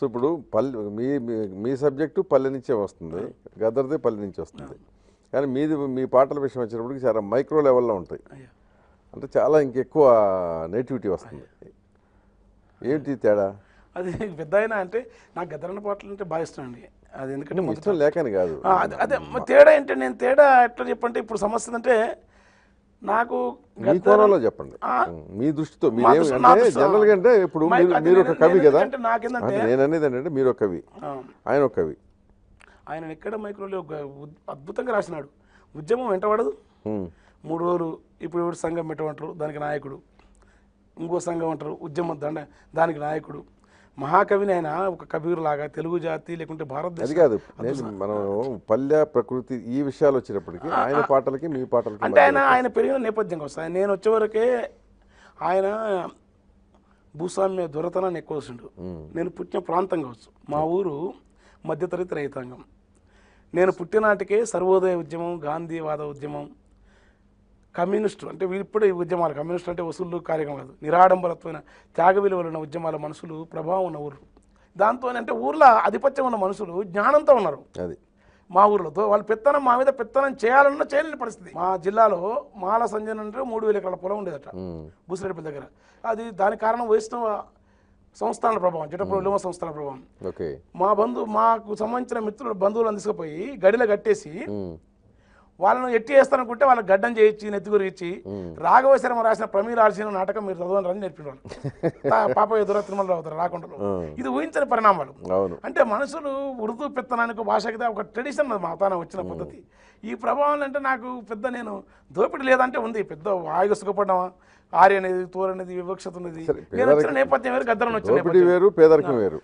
So ఇప్పుడు పల్లె మీ మీ- మీ subject పల్లె నుంచే వస్తుంది, గదర్దే పల్లె నుంచి వస్తుంది. కానీ మీది మీ పాటల విషయం వచ్చినప్పటికి చాలా మైక్రో లెవెల్లో ఉంటాయి, అయ్యా అంటే చాలా ఇంకెక్కువ నేటివిటీ వస్తుంది. ఏంటి తేడా? అది పెద్ద అయినా అంటే నాకు గద్దరన్న పాటలు అంటే బాగా ఇష్టం అండి. అది ఎందుకంటే మీ ఇష్టం లేకని కాదు, అదే తేడా ఏంటి, నేను తేడా ఎట్లా చెప్పంటే ఇప్పుడు సమస్య అంటే నాకు మీ కోణంలో చెప్పండి. మీ దృష్టితో మీరేమి అంటే జనరల్గా అంటే ఇప్పుడు మీరు ఒక కవి కదా, నాకేందంటే నేను అనేది ఏంటంటే మీరు ఒక కవి, ఆయన ఒక కవి. ఆయన ఎక్కడ మైక్రోలో అద్భుతంగా రాసినాడు. ఉద్యమం వెంటబడదు, 3 రోజులు ఇప్పుడు ఎవరు సంఘం పెట్టమంటారు దానికి నాయకుడు, ఇంకో సంఘం అంటారు ఉద్యమం దానికి నాయకుడు. మహాకవిని ఆయన ఒక కబీర్ లాగా తెలుగు జాతి లేకుంటే అది భారతదేశం కాదు, మనం పల్లె ప్రకృతి ఈ విషయాలు వచ్చేటప్పటికి ఆయన పాటలకి మీ పాటలకి అంటే ఆయన పెరిగిన నేపథ్యం వస్తాయి. నేను వచ్చే వరకే ఆయన భూస్వామ్య దొరతనాన్ని ఎక్కువ వస్తుండు. నేను పుట్టిన ప్రాంతం కావచ్చు, మా ఊరు మధ్యతరగతి రైతాంగం. నేను పుట్టినాటికే సర్వోదయ ఉద్యమం, గాంధీవాద ఉద్యమం, కమ్యూనిస్టు అంటే ఇప్పుడు ఈ ఉద్యమాలు, కమ్యూనిస్టు అంటే వసూలు కార్యక్రమం కాదు, నిరాడంబరత్వమైన త్యాగ విలువలు ఉన్న ఉద్యమాల మనుషులు ప్రభావం ఉన్న ఊరు. దాంతో అంటే ఊర్లో ఆధిపత్యం ఉన్న మనుషులు జ్ఞానంతో ఉన్నారు. అది మా ఊర్లతో వాళ్ళు పెత్తనం మా మీద పెత్తనం చేయాలన్నా చేయలేని పరిస్థితి. మా జిల్లాలో మాల సంజయ్ అంటే 3000 ఎకరాల పొలం ఉండేదట బూసిరెడ్డిపల్లి దగ్గర. అది దానికి కారణం వైష్ణవ సంస్థానాల ప్రభావం, జటప్పుడు ఉలమ సంస్థానాల ప్రభావం. మాకు సంబంధించిన మిత్రులు బంధువులను తీసుకుపోయి గడిలో కట్టేసి వాళ్ళను ఎట్టి చేస్తారనుకుంటే వాళ్ళకి గడ్డం చేయించి నెత్తిగురు ఇచ్చి రాఘవ శర్మ రాసిన ప్రమీల ఆర్సిన నాటకం మీరు చదవని రని నేర్పిన వాళ్ళు పాప ఎదుర తిరుమల అవుతారు రాకుండా. ఇది ఊహించని పరిణామాలు. అంటే మనుషులు ఉర్దూ పెత్తనానికి భాషకి ఒక ట్రెడిషన్ మా తాన వచ్చిన పద్ధతి. ఈ ప్రభావం అంటే నాకు పెద్ద నేను దోపిడి లేదంటే ఉంది, పెద్ద వాయుగా సుఖపడ్డామా ఆర్య అనేది తోరు అనేది వివక్షత ఉన్నది. నేను వచ్చిన నేపథ్యం వేరు, గద్దరని వచ్చిన నేపథ్యం వేరు, పేదరికం వేరు.